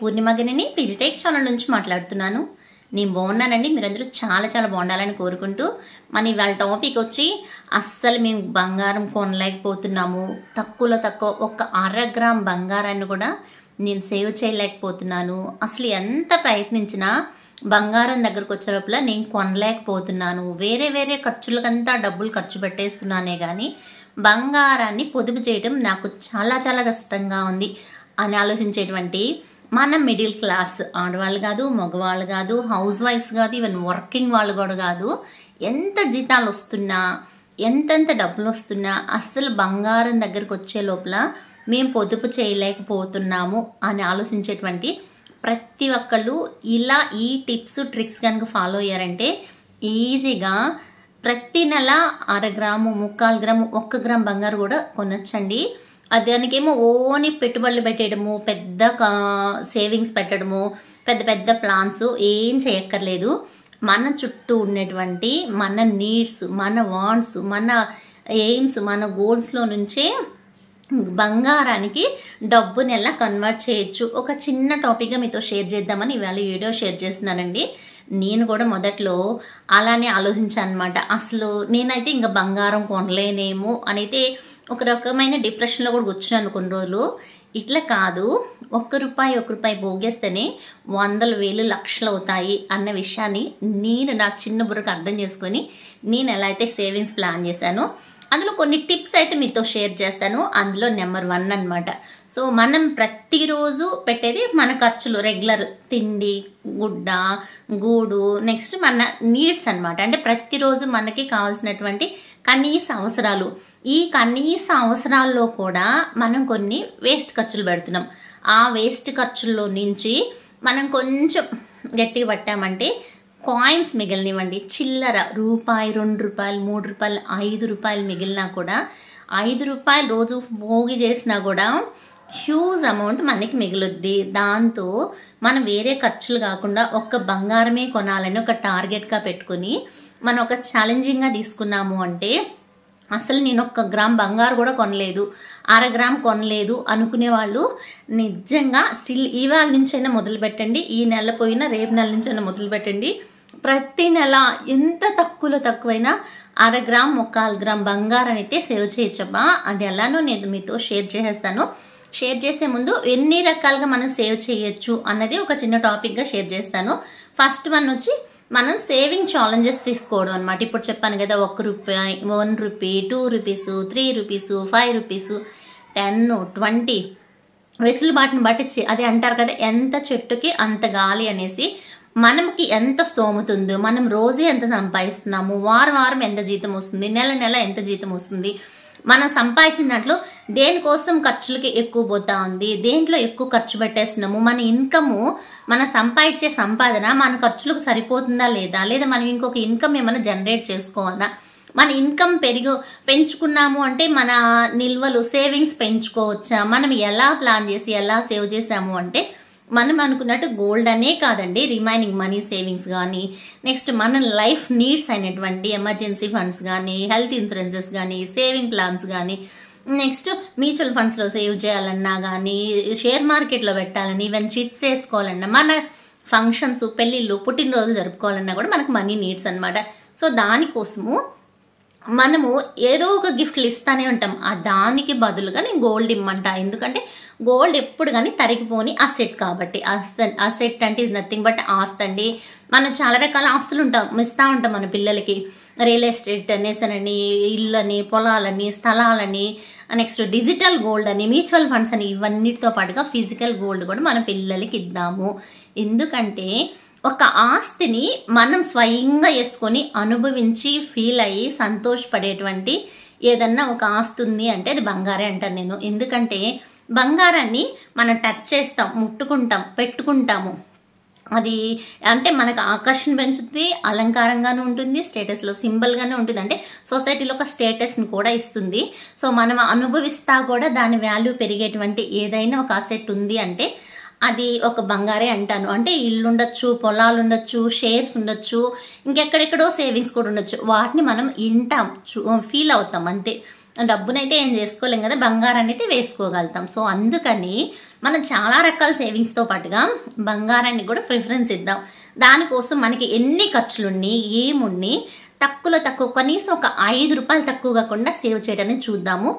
పూర్ణిమగనిని పిజిటెక్స్ channel నుంచి మాట్లాడుతున్నాను. నేను బాగున్నానండి. మీరందరూ చాలా చాలా బాగుండాలని కోరుకుంటూ మన ఇవాళ టాపిక్ వచ్చి అస్సలు మేము బంగారం కొనలేకపోతున్నాము. తక్కువలో తక్కువ ఒక 1/2 గ్రామ్ బంగారాన్ని కూడా నేను సేవ్ చేయలేకపోతున్నాను. అసలు ఎంత ప్రయత్నించినా బంగారం దగ్గరకు వచ్చే లోపల నేను కొనలేకపోతున్నాను. వేరే వేరే ఖర్చులకంతా డబ్బులు ఖర్చు పెట్టేస్తున్నానే కానీ బంగారాన్ని పొదుపు చేయడం నాకు చాలా చాలా కష్టంగా ఉంది అని ఆలోచించేటువంటి మన మిడిల్ క్లాస్ ఆడవాళ్ళు కాదు, మగవాళ్ళు కాదు, హౌస్ వైఫ్స్ కాదు, ఈవెన్ వర్కింగ్ వాళ్ళు కూడా కాదు, ఎంత జీతాలు వస్తున్నా ఎంతెంత డబ్బులు వస్తున్నా అస్సలు బంగారం దగ్గరకు వచ్చే లోపల మేము పొదుపు చేయలేకపోతున్నాము అని ఆలోచించేటువంటి ప్రతి ఒక్కళ్ళు ఇలా ఈ టిప్స్ ట్రిక్స్ కనుక ఫాలో అయ్యారంటే ఈజీగా ప్రతి నెల 1/2 గ్రాము, 3/4 గ్రాము, 1 గ్రామ్ బంగారు కూడా కొనొచ్చండి. దానికేమో ఓన్లీ పెట్టుబడులు పెట్టడము, పెద్ద సేవింగ్స్ పెట్టడము, పెద్ద పెద్ద ప్లాన్స్ ఏం చేయక్కర్లేదు. మన చుట్టూ ఉన్నటువంటి మన నీడ్స్, మన వాంట్స్, మన ఎయిమ్స్, మన గోల్స్లో నుంచే బంగారానికి డబ్బుని ఎలా కన్వర్ట్ చేయొచ్చు ఒక చిన్న టాపిక్గా మీతో షేర్ చేద్దామని ఇవాళ వీడియో షేర్ చేస్తున్నానండి. నేను కూడా మొదట్లో అలానే ఆలోచించాను అనమాట. అసలు నేనైతే ఇంకా బంగారం కొనలేనేమో అనైతే ఒక రకమైన డిప్రెషన్లో కూడా కూర్చున్నాను కొన్ని రోజులు. ఇట్లా కాదు, ₹1 పోగేస్తేనే 100,000 లక్షలు అవుతాయి అన్న విషయాన్ని నేను నా చిన్న బుర్రకు అర్థం చేసుకొని నేను ఎలా అయితే సేవింగ్స్ ప్లాన్ చేశానో అందులో కొన్ని టిప్స్ అయితే మీతో షేర్ చేస్తాను. అందులో నెంబర్ 1 అనమాట. సో మనం ప్రతిరోజు పెట్టేది మన ఖర్చులు, రెగ్యులర్ తిండి, గుడ్డ, గూడు, నెక్స్ట్ మన నీడ్స్ అనమాట. అంటే ప్రతిరోజు మనకి కావాల్సినటువంటి కనీస అవసరాలు. ఈ కనీస అవసరాల్లో కూడా మనం కొన్ని వేస్ట్ ఖర్చులు పెడుతున్నాం. ఆ వేస్ట్ ఖర్చుల్లో నుంచి మనం కొంచెం గట్టిగా పట్టామంటే కాయిన్స్ మిగిలినవ్వండి, చిల్లర ₹1, ₹2, ₹3, ₹5 మిగిలినా కూడా ₹5 రోజు భోగి చేసినా కూడా హ్యూజ్ అమౌంట్ మనకి మిగులుద్ది. దాంతో మనం వేరే ఖర్చులు కాకుండా ఒక్క బంగారమే కొనాలని ఒక టార్గెట్గా పెట్టుకుని మనం ఒక ఛాలెంజింగ్గా తీసుకున్నాము అంటే అసలు నేను 1 గ్రామ్ బంగారు కూడా కొనలేదు, 1/2 గ్రామ్ కొనలేదు అనుకునే వాళ్ళు నిజంగా స్టిల్ ఇవాళ నుంచైనా మొదలు పెట్టండి. ఈ నెల పోయినా రేపు నెల నుంచైనా మొదలు పెట్టండి. ప్రతి నెల ఎంత తక్కువలో తక్కువైనా 1/2 గ్రామ్, 1/4 గ్రామ్ బంగారాన్ని అయితే సేవ్ చేయొచ్చబ్బా. అది ఎలానో నేను మీతో షేర్ చేసేస్తాను. షేర్ చేసే ముందు ఎన్ని రకాలుగా మనం సేవ్ చేయొచ్చు అన్నది ఒక చిన్న టాపిక్గా షేర్ చేస్తాను. ఫస్ట్ వన్ వచ్చి మనం సేవింగ్ ఛాలెంజెస్ తీసుకోవడం అనమాట. ఇప్పుడు చెప్పాను కదా, ₹1, ₹1, ₹2, ₹3, ₹5, ₹10, ₹20 వెసులుబాటుని బట్టి అదే అంటారు కదా, ఎంత చెట్టుకి అంత గాలి అనేసి. మనకి ఎంత స్తోమత ఉందో, మనం రోజు ఎంత సంపాదిస్తున్నాము, వారం ఎంత జీతం వస్తుంది, నెల ఎంత జీతం వస్తుంది, మనం సంపాదించిన దాంట్లో దేనికోసం ఖర్చులకి ఎక్కువ పోతా ఉంది, దేంట్లో ఎక్కువ ఖర్చు పెట్టేస్తున్నాము, మన ఇన్కము, మన సంపాదించే సంపాదన మన ఖర్చులకు సరిపోతుందా లేదా మనం ఇంకొక ఇన్కమ్ ఏమైనా జనరేట్ చేసుకోవాలా, మన ఇన్కమ్ పెంచుకున్నాము అంటే మన నిల్వలు సేవింగ్స్ పెంచుకోవచ్చా, మనం ఎలా ప్లాన్ చేసి ఎలా సేవ్ చేసాము అంటే మనం అనుకున్నట్టు గోల్డ్ అనే కాదండి, రిమైనింగ్ మనీ సేవింగ్స్ కానీ, నెక్స్ట్ మన లైఫ్ నీడ్స్ అయినటువంటి ఎమర్జెన్సీ ఫండ్స్ కానీ, హెల్త్ ఇన్సూరెన్సెస్ కానీ, సేవింగ్ ప్లాన్స్ కానీ, నెక్స్ట్ మ్యూచువల్ ఫండ్స్లో సేవ్ చేయాలన్నా కానీ, షేర్ మార్కెట్లో పెట్టాలని, ఈవెన్ చిట్స్ వేసుకోవాలన్నా, మన ఫంక్షన్స్, పెళ్ళిళ్ళు, పుట్టినరోజులు జరుపుకోవాలన్నా కూడా మనకు మనీ నీడ్స్ అనమాట. సో దానికోసము మనము ఏదో ఒక గిఫ్ట్లు ఇస్తానే ఉంటాం. దానికి బదులుగా నేను గోల్డ్ ఇమ్మంటా. ఎందుకంటే గోల్డ్ ఎప్పుడు కానీ తరిగిపోని అసెట్ కాబట్టి. అసెట్ అంటే ఈజ్ నథింగ్ బట్ ఆస్తి అండి. మనం చాలా రకాల ఆస్తులు ఇస్తూ ఉంటాం మన పిల్లలకి. రియల్ ఎస్టేట్ అనేసనని, ఇళ్ళని, పొలాలని, స్థలాలని, నెక్స్ట్ డిజిటల్ గోల్డ్ అని, మ్యూచువల్ ఫండ్స్ అని, ఇవన్నిటితో పాటుగా ఫిజికల్ గోల్డ్ కూడా మన పిల్లలకి ఇద్దాము. ఎందుకంటే ఒక ఆస్తిని మనం స్వయంగా వేసుకొని అనుభవించి ఫీల్ అయ్యి సంతోషపడేటువంటి ఏదన్నా ఒక ఆస్తి ఉంది అంటే అది బంగారే అంటాను నేను. ఎందుకంటే బంగారాన్ని మనం టచ్ చేస్తాం, ముట్టుకుంటాం, పెట్టుకుంటాము. అది అంటే మనకు ఆకర్షణ పెంచుతుంది, అలంకారంగానే ఉంటుంది, స్టేటస్లో సింబల్గానే ఉంటుంది. అంటే సొసైటీలో ఒక స్టేటస్ని కూడా ఇస్తుంది. సో మనం అనుభవిస్తా కూడా దాని వాల్యూ పెరిగేటువంటి ఏదైనా ఒక అసెట్ ఉంది అంటే అది ఒక బంగారే అంటాను. అంటే ఇల్లు ఉండొచ్చు, పొలాలు ఉండొచ్చు, షేర్స్ ఉండొచ్చు, ఇంకెక్కడెక్కడో సేవింగ్స్ కూడా ఉండొచ్చు. వాటిని మనం వింటాం, ఫీల్ అవుతాం అంతే. డబ్బునైతే ఏం చేసుకోలేం కదా, బంగారాన్ని అయితే వేసుకోగలుగుతాం. సో అందుకని మనం చాలా రకాల సేవింగ్స్తో పాటుగా బంగారాన్ని కూడా ప్రిఫరెన్స్ ఇద్దాం. దానికోసం మనకి ఎన్ని ఖర్చులున్నీ ఏమున్ని తక్కువలో తక్కువ కనీసం ఒక 5 రూపాయలు తక్కువ కాకుండా సేవ్ చేయడానికి చూద్దాము.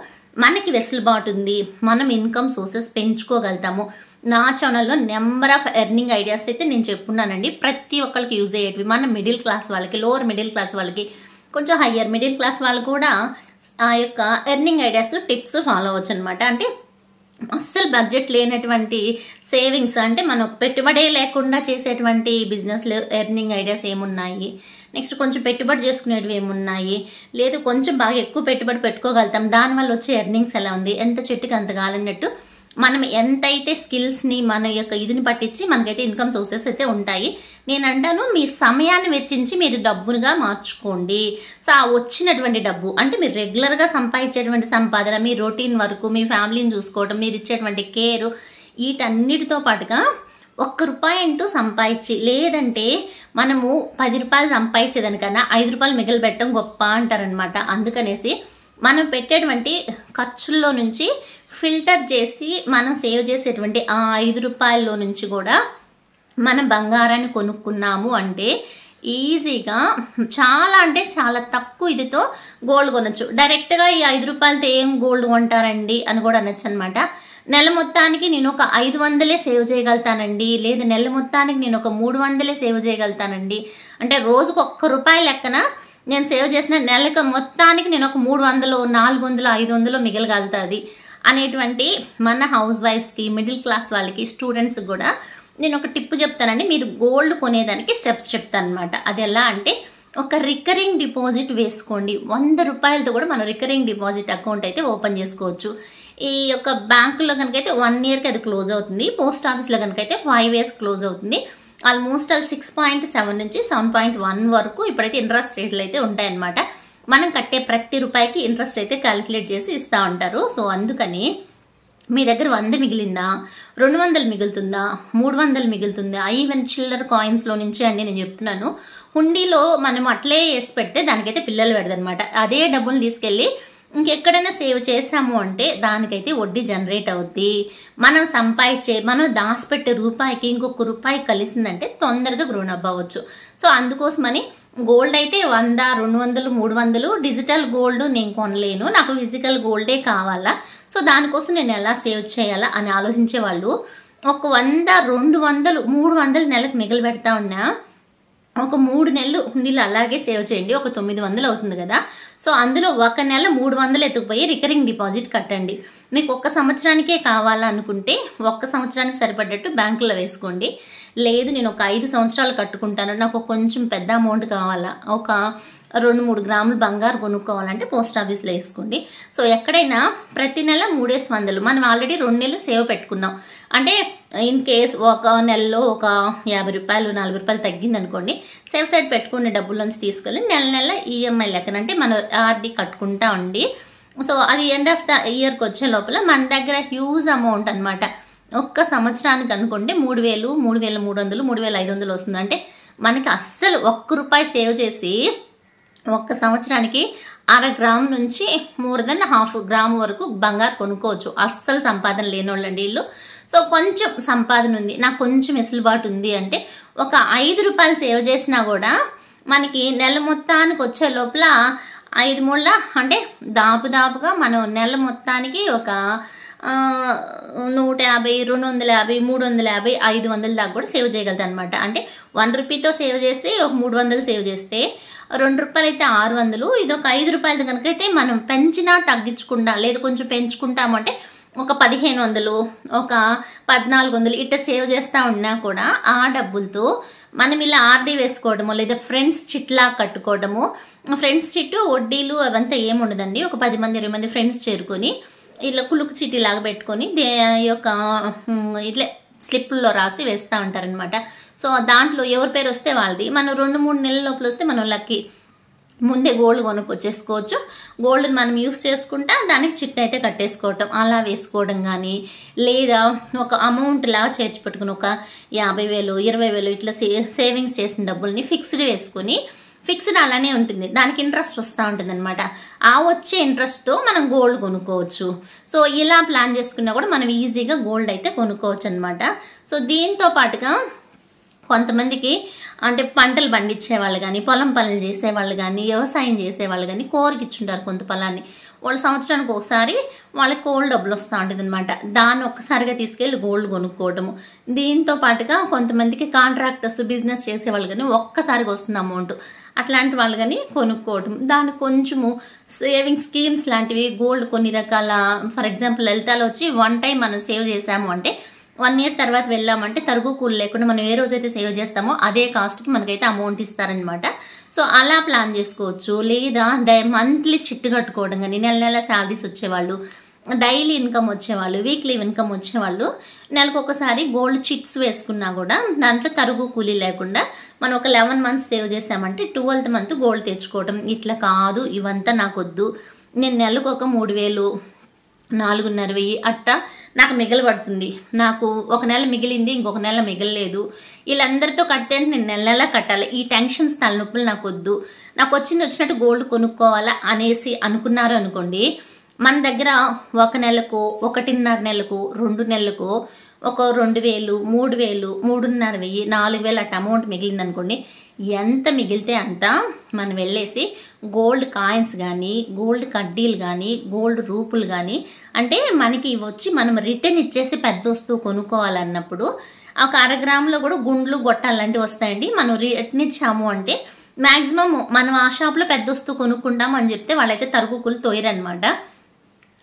మనకి వెసులుబాటు ఉంది, మనం ఇన్కమ్ సోర్సెస్ పెంచుకోగలుగుతాము. నా ఛానల్లో నెంబర్ ఆఫ్ ఎర్నింగ్ ఐడియాస్ అయితే నేను చెప్పున్నానండి. ప్రతి ఒక్కరికి యూజ్ అయ్యేటివి. మన మిడిల్ క్లాస్ వాళ్ళకి, లోవర్ మిడిల్ క్లాస్ వాళ్ళకి, కొంచెం హయ్యర్ మిడిల్ క్లాస్ వాళ్ళు కూడా ఆ యొక్క ఎర్నింగ్ ఐడియాస్ టిప్స్ ఫాలో అవ్వచ్చు అనమాట. అంటే అస్సలు బడ్జెట్ లేనటువంటి సేవింగ్స్, అంటే మనం పెట్టుబడే లేకుండా చేసేటువంటి బిజినెస్లు ఎర్నింగ్ ఐడియాస్ ఏమున్నాయి, నెక్స్ట్ కొంచెం పెట్టుబడి చేసుకునేటివి ఏమున్నాయి, లేదు కొంచెం బాగా ఎక్కువ పెట్టుబడి పెట్టుకోగలుగుతాం, దానివల్ల వచ్చే ఎర్నింగ్స్ ఎలా ఉంది, ఎంత చెట్టుకి అంత కాలన్నట్టు మనం ఎంతైతే స్కిల్స్ని మన యొక్క ఇదిని పట్టించి మనకైతే ఇన్కమ్ సోర్సెస్ అయితే ఉంటాయి. నేను అంటాను, మీ సమయాన్ని వెచ్చించి మీరు డబ్బుగా మార్చుకోండి. సో ఆ వచ్చినటువంటి డబ్బు అంటే మీరు రెగ్యులర్గా సంపాదించేటువంటి సంపాదన, మీ రొటీన్ వర్క్, మీ ఫ్యామిలీని చూసుకోవడం, మీరు ఇచ్చేటువంటి కేరు, వీటన్నిటితో పాటుగా ₹1 అంటూ సంపాదించి, లేదంటే మనము 10 రూపాయలు సంపాదించేదానికన్నా 5 రూపాయలు మిగిలి పెట్టడం గొప్ప అంటారనమాట. అందుకనేసి మనం పెట్టేటువంటి ఖర్చుల్లో నుంచి ఫిల్టర్ చేసి మనం సేవ్ చేసేటువంటి ఆ 5 రూపాయల్లో నుంచి కూడా మనం బంగారాన్ని కొనుక్కున్నాము అంటే ఈజీగా చాలా, అంటే చాలా తక్కువ ఇదితో గోల్డ్ కొనొచ్చు. డైరెక్ట్గా ఈ 5 రూపాయలతో ఏం గోల్డ్ కొంటారండి అని కూడా అనొచ్చు అనమాట. నెల మొత్తానికి నేను ఒక 500 సేవ్ చేయగలుగుతానండి, లేదా నెల మొత్తానికి నేను ఒక 300 సేవ్ చేయగలుగుతానండి, అంటే రోజుకు ₹1 లెక్కన నేను సేవ్ చేసిన నెలకు మొత్తానికి నేను ఒక 300, 400, 500 మిగలగలుగుతుంది అనేటువంటి మన హౌస్ వైఫ్స్కి, మిడిల్ క్లాస్ వాళ్ళకి, స్టూడెంట్స్కి కూడా నేను ఒక టిప్ చెప్తానండి. మీరు గోల్డ్ కొనేదానికి స్టెప్స్ చెప్తాను అనమాట. అది ఎలా అంటే, ఒక రికరింగ్ డిపాజిట్ వేసుకోండి. ₹100తో కూడా మనం రికరింగ్ డిపాజిట్ అకౌంట్ అయితే ఓపెన్ చేసుకోవచ్చు. ఈ యొక్క బ్యాంకులో కనుకైతే 1 ఇయర్కి అది క్లోజ్ అవుతుంది. పోస్ట్ ఆఫీస్లో కనుకైతే 5 ఇయర్స్ క్లోజ్ అవుతుంది. ఆల్మోస్ట్ 6.7 నుంచి 7.1 వరకు ఇప్పుడైతే ఇంట్రెస్ట్ రేట్లు అయితే ఉంటాయన్నమాట. మనం కట్టే ప్రతి రూపాయికి ఇంట్రెస్ట్ అయితే క్యాలిక్యులేట్ చేసి ఇస్తూ ఉంటారు. సో అందుకని మీ దగ్గర 100 మిగిలిందా, 200 మిగులుతుందా, 300 మిగులుతుందా, ఈవెన్ చిల్లర్ కాయిన్స్లో నుంచి అండి నేను చెప్తున్నాను. హుండీలో మనం అట్లే వేసి పెడితే దానికైతే పిల్లలు పెడదనమాట. అదే డబ్బులు తీసుకెళ్ళి ఇంకెక్కడైనా సేవ్ చేసాము అంటే దానికైతే వడ్డీ జనరేట్ అవుద్ది. మనం సంపాదించే, మనం దాచిపెట్టే రూపాయికి ఇంకొక రూపాయి కలిసిందంటే తొందరగా గ్రోన్ అప్ అవ్వచ్చు. సో అందుకోసమని గోల్డ్ అయితే 100, 200, 300 డిజిటల్ గోల్డ్ నేను కొనలేను, నాకు ఫిజికల్ గోల్డే కావాలా, సో దానికోసం నేను ఎలా సేవ్ చేయాలా అని ఆలోచించే వాళ్ళు ఒక 100, 200, 300 నెలకు మిగిలి పెడతా ఉన్నా ఒక 3 నెలలు హుండీలు అలాగే సేవ్ చేయండి. ఒక 900 అవుతుంది కదా. సో అందులో ఒక నెల 300 ఎత్తుకుపోయి రికరింగ్ డిపాజిట్ కట్టండి. మీకు 1 సంవత్సరానికే కావాలనుకుంటే 1 సంవత్సరానికి సరిపడ్డట్టు బ్యాంకులో వేసుకోండి. లేదు నేను ఒక 5 సంవత్సరాలు కట్టుకుంటాను, నాకు కొంచెం పెద్ద అమౌంట్ కావాలా, ఒక 2-3 గ్రాములు బంగారు కొనుక్కోవాలంటే పోస్ట్ ఆఫీస్లో వేసుకోండి. సో ఎక్కడైనా ప్రతి నెల 300 మనం ఆల్రెడీ 2 నెలలు సేవ్ పెట్టుకున్నాం అంటే ఇన్ కేస్ ఒక నెలలో ఒక ₹50, ₹40 తగ్గింది అనుకోండి, సేఫ్ సైడ్ పెట్టుకునే డబ్బుల్లోంచి తీసుకెళ్ళి నెల నెల ఈఎంఐ లెక్కన అంటే మనం ఆర్డీ కట్టుకుంటా ఉండి, సో అది ఎండ్ ఆఫ్ ద ఇయర్కి వచ్చే లోపల మన దగ్గర హ్యూజ్ అమౌంట్ అనమాట. 1 సంవత్సరానికి అనుకుంటే 3,000, 3,300, 3,500 వస్తుంది. అంటే మనకి అస్సలు ₹1 సేవ్ చేసి 1 సంవత్సరానికి 1/2 గ్రాము నుంచి మోర్ దెన్ 1/2 గ్రాము వరకు బంగారు కొనుక్కోవచ్చు. అస్సలు సంపాదన లేనోళ్ళండి వీళ్ళు. సో కొంచెం సంపాదన ఉంది, నాకు కొంచెం వెసులుబాటు ఉంది అంటే ఒక ₹5 సేవ్ చేసినా కూడా మనకి నెల మొత్తానికి వచ్చే లోపల 5 మూళ్ళ అంటే దాపుగా మనం నెల మొత్తానికి ఒక 150, 250, 350, 500 దాకా కూడా సేవ్ చేయగలుగుతాం అనమాట. అంటే ₹1తో సేవ్ చేసి ఒక 300 సేవ్ చేస్తే ₹2 అయితే 600, ఇది ఒక ₹5 కనుకైతే మనం పెంచినా తగ్గించకుండా, లేదు కొంచెం పెంచుకుంటాము అంటే ఒక 1,500, ఒక 1,400 ఇట్లా సేవ్ చేస్తూ ఉన్నా కూడా ఆ డబ్బులతో మనం ఇలా ఆర్డీ వేసుకోవడము, లేదా ఫ్రెండ్స్ చిట్లా కట్టుకోవడము. ఫ్రెండ్స్ చిట్టు వడ్డీలు అవంతా ఏముండదండి. ఒక 10 మంది 20 మంది ఫ్రెండ్స్ చేరుకొని ఇట్లా కులుకు చీటీ లాగా పెట్టుకొని యొక్క ఇట్లా స్లిప్పుల్లో రాసి వేస్తూ ఉంటారనమాట. సో దాంట్లో ఎవరి పేరు వస్తే వాళ్ళది. మనం 2-3 నెలల లోపల వస్తే మనం లక్కీ ముందే గోల్డ్ కొనుక్కొచ్చేసుకోవచ్చు. గోల్డ్ని మనం యూస్ చేసుకుంటా దానికి చిట్ అయితే కట్టేసుకోవటం, అలా వేసుకోవడం కానీ, లేదా ఒక అమౌంట్ లాగా చేర్చి పెట్టుకుని ఒక 50,000, 20,000 ఇట్లా సేవింగ్స్ చేసిన డబ్బుల్ని ఫిక్స్డ్ వేసుకొని ఫిక్స్డ్ అలానే ఉంటుంది, దానికి ఇంట్రెస్ట్ వస్తూ ఉంటుంది అనమాట. ఆ వచ్చే ఇంట్రెస్ట్తో మనం గోల్డ్ కొనుక్కోవచ్చు. సో ఇలా ప్లాన్ చేసుకున్నా కూడా మనం ఈజీగా గోల్డ్ అయితే కొనుక్కోవచ్చు అనమాట. సో దీంతో పాటుగా కొంతమందికి అంటే పంటలు పండించే వాళ్ళు కానీ, పొలం పనులు చేసేవాళ్ళు కానీ, వ్యవసాయం చేసేవాళ్ళు కానీ కోరికిచ్చుంటారు కొంత పొలాన్ని. వాళ్ళు సంవత్సరానికి ఒకసారి వాళ్ళకి గోల్డ్ డబ్బులు వస్తూ ఉంటుంది అనమాట. దాన్ని ఒక్కసారిగా తీసుకెళ్ళి గోల్డ్ కొనుక్కోవడము. దీంతో పాటుగా కొంతమందికి కాంట్రాక్టర్స్, బిజినెస్ చేసేవాళ్ళు కానీ ఒక్కసారిగా వస్తుంది అమౌంట్. అట్లాంటి వాళ్ళు కానీ కొనుక్కోవటం. దానికి కొంచెము సేవింగ్ స్కీమ్స్ లాంటివి గోల్డ్ కొన్ని రకాల, ఫర్ ఎగ్జాంపుల్ లలితాలో వచ్చి 1 టైం మనం సేవ్ చేసాము అంటే 1 ఇయర్ తర్వాత వెళ్ళామంటే తరుగు కూలి లేకుండా మనం ఏ రోజైతే సేవ్ చేస్తామో అదే కాస్ట్కి మనకైతే అమౌంట్ ఇస్తారనమాట. సో అలా ప్లాన్ చేసుకోవచ్చు. లేదా మంత్లీ చిట్టు కట్టుకోవడం కానీ, నెల నెల శాలరీస్ వచ్చేవాళ్ళు, డైలీ ఇన్కమ్ వచ్చేవాళ్ళు, వీక్లీ ఇన్కమ్ వచ్చేవాళ్ళు నెలకు ఒకసారి గోల్డ్ చిట్స్ వేసుకున్నా కూడా దాంట్లో తరుగు కూలీ లేకుండా మనం ఒక 11 మంత్స్ సేవ్ చేసామంటే 12th మంత్ గోల్డ్ తెచ్చుకోవడం. ఇట్లా కాదు, ఇవంతా నాకు వద్దు, నేను నెలకు ఒక 3,000, 4,500 అట్టా నాకు మిగలబడుతుంది, నాకు ఒక నెల మిగిలింది ఇంకొక నెల మిగలలేదు, వీళ్ళందరితో కడితే నేను నెల నెల కట్టాలి, ఈ టెన్షన్స్ తలనొప్పులు నాకు వద్దు, నాకు వచ్చినట్టు గోల్డ్ కొనుక్కోవాలా అనేసి అనుకున్నారు అనుకోండి, మన దగ్గర 1 నెలకు, 1.5 నెలకు, 2 నెలలకు ఒక 2,000, 3,000, 3,500, 4,000 అట్ట అమౌంట్ మిగిలింది అనుకోండి. ఎంత మిగిలితే అంత మనం వెళ్ళేసి గోల్డ్ కాయిన్స్ కానీ, గోల్డ్ కడ్డీలు కానీ, గోల్డ్ రూపులు కానీ, అంటే మనకి వచ్చి మనం రిటర్న్ ఇచ్చేసి పెద్ద వస్తువు కొనుక్కోవాలన్నప్పుడు ఒక 1/2 గ్రాములో కూడా గుండ్లు, గొట్టాలు లాంటివి వస్తాయండి. మనం రిటర్న్ ఇచ్చాము అంటే మ్యాక్సిమం మనం ఆ షాప్లో పెద్ద వస్తువు కొనుక్కుంటాము అని చెప్తే వాళ్ళైతే తరుగుకులు తోయరనమాట.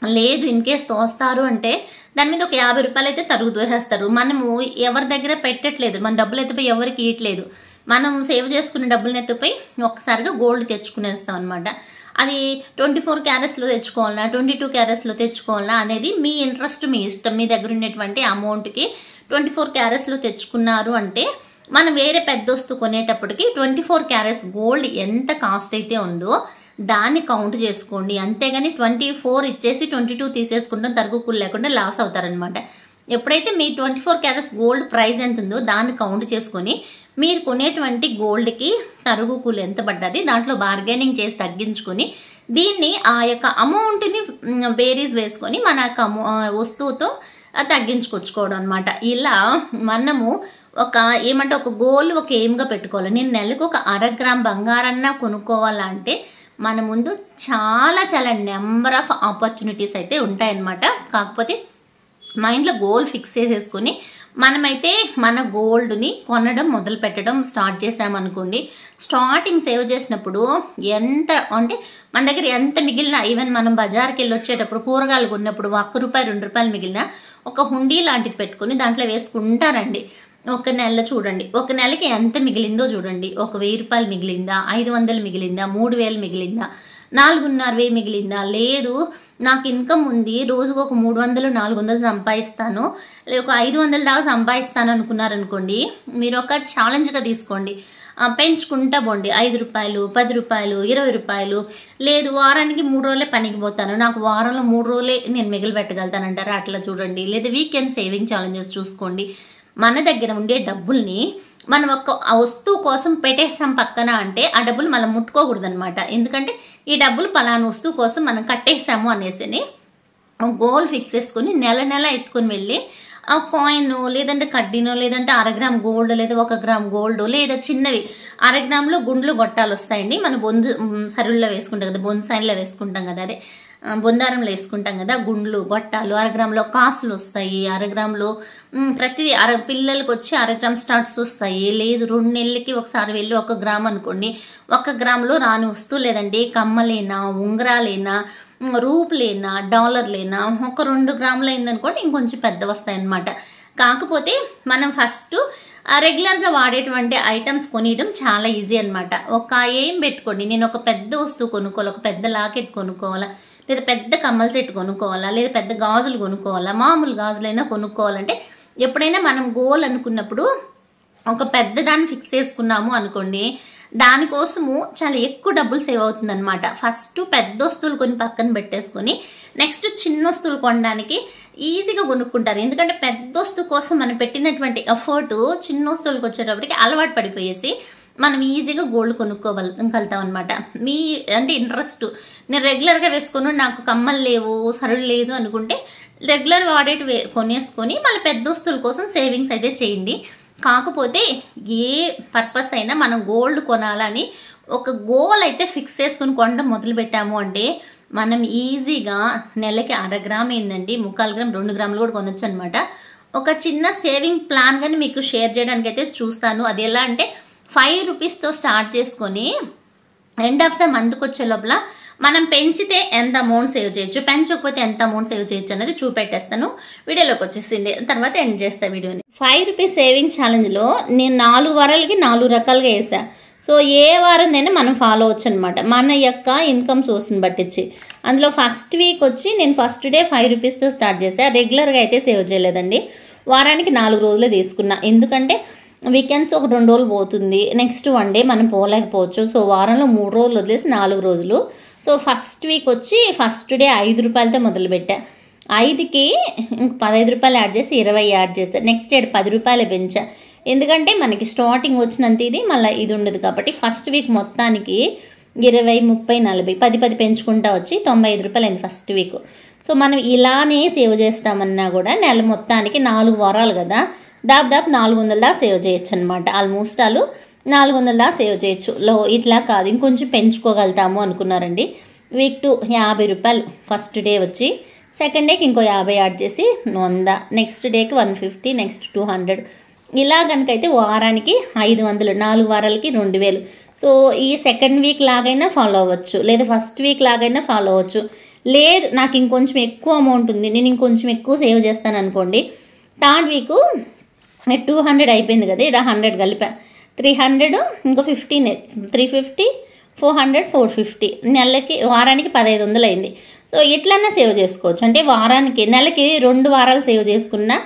లేదు ఇన్ కేస్ తోస్తారు అంటే దాని మీద ఒక 50 రూపాయలు అయితే తరుగు తోసేస్తారు. మనము ఎవరి దగ్గర పెట్టట్లేదు, మన డబ్బులు ఎత్తిపోయి ఎవరికి ఇవ్వట్లేదు, మనం సేవ్ చేసుకునే డబ్బులను ఎత్తిపోయి ఒక్కసారిగా గోల్డ్ తెచ్చుకునేస్తాం అనమాట. అది 24 క్యారెట్స్లో తెచ్చుకోవాలన్నా, 22 క్యారెట్స్లో తెచ్చుకోవాలన్నా అనేది మీ ఇంట్రెస్ట్, మీ ఇష్టం. మీ దగ్గర ఉన్నటువంటి అమౌంట్కి 24 క్యారెట్స్లో తెచ్చుకున్నారు అంటే మనం వేరే పెద్ద వస్తువు కొనేటప్పటికి 24 క్యారెట్స్ గోల్డ్ ఎంత కాస్ట్ అయితే ఉందో దాన్ని కౌంట్ చేసుకోండి. అంతేగాని 24 ఇచ్చేసి 22 తీసేసుకుంటాం తరుగుకులు లేకుండా లాస్ అవుతారనమాట. ఎప్పుడైతే మీ 24 క్యారెట్స్ గోల్డ్ ప్రైస్ ఎంత ఉందో దాన్ని కౌంట్ చేసుకొని మీరు కొనేటువంటి గోల్డ్కి తరుగుకులు ఎంత పడ్డది దాంట్లో బార్గెనింగ్ చేసి తగ్గించుకొని దీన్ని ఆ యొక్క అమౌంట్ని బేరీస్ వేసుకొని మన వస్తువుతో తగ్గించుకొచ్చుకోవడం అనమాట. ఇలా మనము ఒక గోల్, ఒక ఎయిమ్గా పెట్టుకోవాలి. నేను నెలకు ఒక 1/2 గ్రామ్ బంగారన్నా కొనుక్కోవాలంటే మన ముందు చాలా చాలా నెంబర్ ఆఫ్ ఆపర్చునిటీస్ అయితే ఉంటాయన్నమాట. కాకపోతే మైండ్లో గోల్ ఫిక్స్ చేసేసుకొని మనమైతే మన గోల్డ్ని కొనడం మొదలు పెట్టడం స్టార్ట్ చేసామనుకోండి, స్టార్టింగ్ సేవ్ చేసినప్పుడు ఎంత అంటే మన దగ్గర ఎంత మిగిలినా, ఈవెన్ మనం బజార్కి వెళ్ళి వచ్చేటప్పుడు కూరగాయలు కొన్నప్పుడు 1 రూపాయి 2 రూపాయలు మిగిలినా ఒక హుండీ లాంటిది పెట్టుకొని దాంట్లో వేసుకుంటారండి. ఒక నెల చూడండి, ఒక నెలకి ఎంత మిగిలిందో చూడండి. ఒక 1,000 రూపాయలు మిగిలిందా, 500 మిగిలిందా, 3,000 మిగిలిందా, 4,500 మిగిలిందా, లేదు నాకు ఇన్కమ్ ఉంది రోజుకు ఒక 300, 400 సంపాదిస్తాను, లేదు ఒక 500 దాకా సంపాదిస్తాను అనుకున్నారనుకోండి, మీరు ఒక ఛాలెంజ్గా తీసుకోండి. పెంచుకుంటా పోండి. 5 రూపాయలు, 10 రూపాయలు, 20 రూపాయలు, లేదు వారానికి 3 రోజులే పనికి పోతాను, నాకు వారంలో 3 రోజులే నేను మిగిలి పెట్టగలుగుతానంటారా అట్లా చూడండి. లేదా వీకెండ్ సేవింగ్ ఛాలెంజెస్ చూసుకోండి. మన దగ్గర ఉండే డబ్బుల్ని మనం ఆ వస్తువు కోసం పెట్టేస్తాం పక్కన అంటే ఆ డబ్బులు మనం ముట్టుకోకూడదు అనమాట. ఎందుకంటే ఈ డబ్బులు పలానా వస్తువు కోసం మనం కట్టేసాము అనేసి గోల్ ఫిక్స్ చేసుకొని నెల నెల ఎత్తుకొని వెళ్ళి ఆ కాయిన్ లేదంటే కడ్డీనో లేదంటే 1/2 గ్రామ్ గోల్డ్ లేదా 1 గ్రామ్ గోల్డ్ లేదా చిన్నవి 1/2 గ్రామ్లో గుండ్లు గొట్టాలు వస్తాయండి. మన సరుల్లో వేసుకుంటాం కదా, బొన్సాయిన్లో వేసుకుంటాం కదా, అదే బొందారంలో వేసుకుంటాం కదా, గుండ్లు గొట్టాలు 1/2 గ్రామ్లో కాసులు వస్తాయి. 1/2 గ్రామ్లో ప్రతిదీ పిల్లలకి వచ్చి 1/2 గ్రామ్ స్టార్ట్స్ వస్తాయి. లేదు 2 నెలలకి ఒకసారి వెళ్ళి 1 గ్రామ్ అనుకోండి, 1 గ్రామ్లో రాని వస్తువు లేదండి, కమ్మలేనా, ఉంగరాలేనా, రూపులేనా, డాలర్లేనా, ఒక 2 గ్రాములు అయిందనుకోండి ఇంకొంచెం పెద్ద వస్తాయి అన్నమాట. కాకపోతే మనం ఫస్ట్ రెగ్యులర్గా వాడేటువంటి ఐటమ్స్ కొనియడం చాలా ఈజీ అనమాట. ఒక ఏం పెట్టుకోండి, నేను ఒక పెద్ద వస్తువు కొనుక్కోవాలి, ఒక పెద్ద లాకెట్ కొనుక్కోవాలా, లేదా పెద్ద కమ్మల సెట్ కొనుక్కోవాలా, లేదా పెద్ద గాజులు కొనుక్కోవాలా, మామూలు గాజులైనా కొనుక్కోవాలంటే ఎప్పుడైనా మనం గోల్ అనుకున్నప్పుడు ఒక పెద్ద దాన్ని ఫిక్స్ చేసుకున్నాము అనుకోండి, దానికోసము చాలా ఎక్కువ డబ్బులు సేవ్ అవుతుంది అనమాట. ఫస్ట్ పెద్ద వస్తువులు కొని పక్కన పెట్టేసుకొని నెక్స్ట్ చిన్న వస్తువులు కొనడానికి ఈజీగా కొనుక్కుంటారు. ఎందుకంటే పెద్ద వస్తువు కోసం మనం పెట్టినటువంటి ఎఫర్ట్ చిన్న వస్తువులకు వచ్చేటప్పటికి అలవాటు పడిపోయేసి మనం ఈజీగా గోల్డ్ కొనుక్కోగలుగుతాం అనమాట. మీ అంటే ఇంట్రెస్ట్, నేను రెగ్యులర్గా వేసుకొని నాకు కమ్మలు లేవు, సరుడు లేదు అనుకుంటే రెగ్యులర్ వాడేటి కొనేసుకొని మళ్ళీ పెద్ద వస్తువుల కోసం సేవింగ్స్ అయితే చేయండి. కాకపోతే ఏ పర్పస్ అయినా మనం గోల్డ్ కొనాలని ఒక గోల్ అయితే ఫిక్స్ చేసుకుని కొనడం మొదలు పెట్టాము అంటే మనం ఈజీగా నెలకి 1/2 గ్రామ్ ఏంటండి, 3/4 గ్రామ్, 2 గ్రాములు కూడా కొనొచ్చు అనమాట. ఒక చిన్న సేవింగ్ ప్లాన్ కానీ మీకు షేర్ చేయడానికి అయితే చూస్తాను. అది ఎలా అంటే 5 రూపీస్తో స్టార్ట్ చేసుకొని ఎండ్ ఆఫ్ ద మంత్కి వచ్చే లోపల మనం పెంచితే ఎంత అమౌంట్ సేవ్ చేయొచ్చు, పెంచకపోతే ఎంత అమౌంట్ సేవ్ చేయొచ్చు అనేది చూపెట్టేస్తాను. వీడియోలోకి వచ్చేసింది, తర్వాత ఎండ్ చేస్తాను వీడియోని. 5 రూపీస్ సేవింగ్ ఛాలెంజ్లో నేను 4 వారాలకి 4 రకాలుగా వేసా. సో ఏ వారందైనా మనం ఫాలో అవచ్చు అనమాట, మన యొక్క ఇన్కమ్ సోర్స్ని బట్టించి. అందులో ఫస్ట్ వీక్ వచ్చి నేను ఫస్ట్ డే 5 రూపీస్తో స్టార్ట్ చేశాను. రెగ్యులర్గా అయితే సేవ్ చేయలేదండి, వారానికి 4 రోజులే తీసుకున్నా. ఎందుకంటే వీకెండ్స్ ఒక 2 రోజులు పోతుంది, నెక్స్ట్ 1 డే మనం పోలేకపోవచ్చు. సో వారంలో 3 రోజులు వదిలేసి 4 రోజులు. సో ఫస్ట్ వీక్ వచ్చి ఫస్ట్ డే 5 రూపాయలతో మొదలుపెట్టా. 5కి ఇంక 15 రూపాయలు యాడ్ చేసి 20 యాడ్ చేస్తాను. నెక్స్ట్ డే 10 రూపాయలు పెంచా, ఎందుకంటే మనకి స్టార్టింగ్ వచ్చినంత ఇది మళ్ళీ ఇది ఉండదు కాబట్టి. ఫస్ట్ వీక్ మొత్తానికి 20, 30, 40, 10 పెంచుకుంటా వచ్చి 95 రూపాయలు అయింది ఫస్ట్ వీక్. సో మనం ఇలానే సేవ్ చేస్తామన్నా కూడా నెల మొత్తానికి 4 వారాలు కదా, దాదాపు 400 దాకా సేవ్ చేయొచ్చు అనమాట. ఆల్మోస్ట్ 400 దాకా సేవ్ చేయొచ్చు. ఇట్లా కాదు ఇంకొంచెం పెంచుకోగలుగుతాము అనుకున్నారండి. వీక్ 2 50 రూపాయలు ఫస్ట్ డే వచ్చి, సెకండ్ డేకి ఇంకో 50 యాడ్ చేసి 100, నెక్స్ట్ డేకి 150, నెక్స్ట్ 200. ఇలా కనుకైతే వారానికి 500, 4 వారాలకి 2000. సో ఈ సెకండ్ వీక్ లాగైనా ఫాలో అవ్వచ్చు, లేదా ఫస్ట్ వీక్ లాగైనా ఫాలో అవ్వచ్చు. లేదు నాకు ఇంకొంచెం ఎక్కువ అమౌంట్ ఉంది, నేను ఇంకొంచెం ఎక్కువ సేవ్ చేస్తాను అనుకోండి, థర్డ్ వీకు 200 అయిపోయింది కదా, ఇక్కడ 100 కలిపా, 300 ఇంకో 15, 350, 400, 450, నెలకి వారానికి 1500 అయింది. సో ఇట్లన్నా సేవ్ చేసుకోవచ్చు. అంటే వారానికి నెలకి 2 వారాలు సేవ్ చేసుకున్నా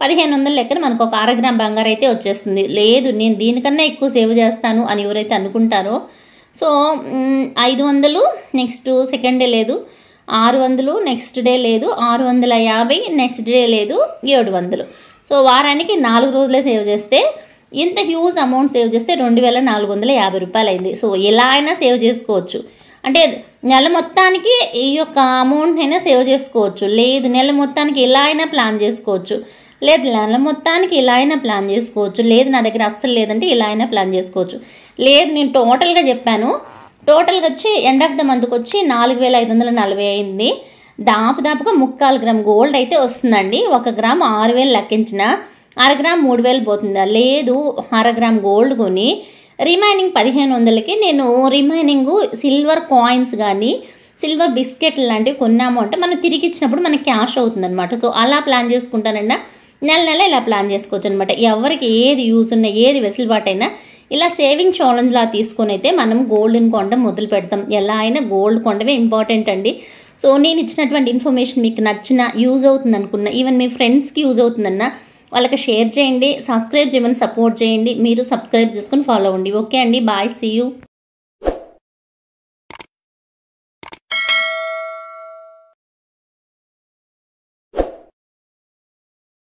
1500 లెక్కన మనకు ఒక 1/2 గ్రామ్ బంగారం అయితే వచ్చేస్తుంది. లేదు నేను దీనికన్నా ఎక్కువ సేవ్ చేస్తాను అని ఎవరైతే అనుకుంటారో, సో 500 నెక్స్ట్ సెకండ్ డే లేదు, 600 నెక్స్ట్ డే లేదు, 650 నెక్స్ట్ డే లేదు, 700. సో వారానికి 4 రోజులే సేవ్ చేస్తే ఇంత హ్యూజ్ అమౌంట్ సేవ్ చేస్తే 2450 రూపాయలు అయింది. సో ఎలా అయినా సేవ్ చేసుకోవచ్చు. అంటే నెల మొత్తానికి ఈ యొక్క అమౌంట్ అయినా సేవ్ చేసుకోవచ్చు, లేదు నెల మొత్తానికి ఎలా అయినా ప్లాన్ చేసుకోవచ్చు, లేదు నెల మొత్తానికి ఇలా అయినా ప్లాన్ చేసుకోవచ్చు, లేదు నా దగ్గర అస్సలు లేదంటే ఇలా అయినా ప్లాన్ చేసుకోవచ్చు. లేదు నేను టోటల్గా చెప్పాను, టోటల్గా వచ్చి ఎండ్ ఆఫ్ ద మంత్కి వచ్చి 4540 అయింది. దాపుగా 3/4 గ్రామ్ గోల్డ్ అయితే వస్తుందండి. 1 గ్రామ్ 6000 లెక్కించిన, 1/2 గ్రామ్ 3000 పోతుందా, లేదు 1/2 గ్రామ్ గోల్డ్ కొని రిమైనింగ్ 1500కి నేను రిమైనింగ్ సిల్వర్ కాయిన్స్ కానీ సిల్వర్ బిస్కెట్లు లాంటివి కొన్నాము అంటే మనం తిరిగి ఇచ్చినప్పుడు మనకి క్యాష్ అవుతుంది అనమాట. సో అలా ప్లాన్ చేసుకుంటానన్నా నెల ఇలా ప్లాన్ చేసుకోవచ్చు అనమాట. ఎవరికి ఏది యూజ్ ఉన్నా, ఏది వెసులుబాటు అయినా ఇలా సేవింగ్ ఛాలెంజ్లా తీసుకొని అయితే మనం గోల్డ్ని కొనడం మొదలు పెడతాం. ఎలా అయినా గోల్డ్ కొనడమే ఇంపార్టెంట్ అండి. సో నేను ఇచ్చినటువంటి ఇన్ఫర్మేషన్ మీకు నచ్చిన, యూజ్ అవుతుంది అనుకున్నా, ఈవెన్ మీ ఫ్రెండ్స్కి యూజ్ అవుతుందన్నా వాళ్ళకి షేర్ చేయండి, సబ్స్క్రైబ్ చేయమని సపోర్ట్ చేయండి. మీరు సబ్స్క్రైబ్ చేసుకొని ఫాలో అవ్వండి. ఓకే అండి, బాయ్, సీ యూ.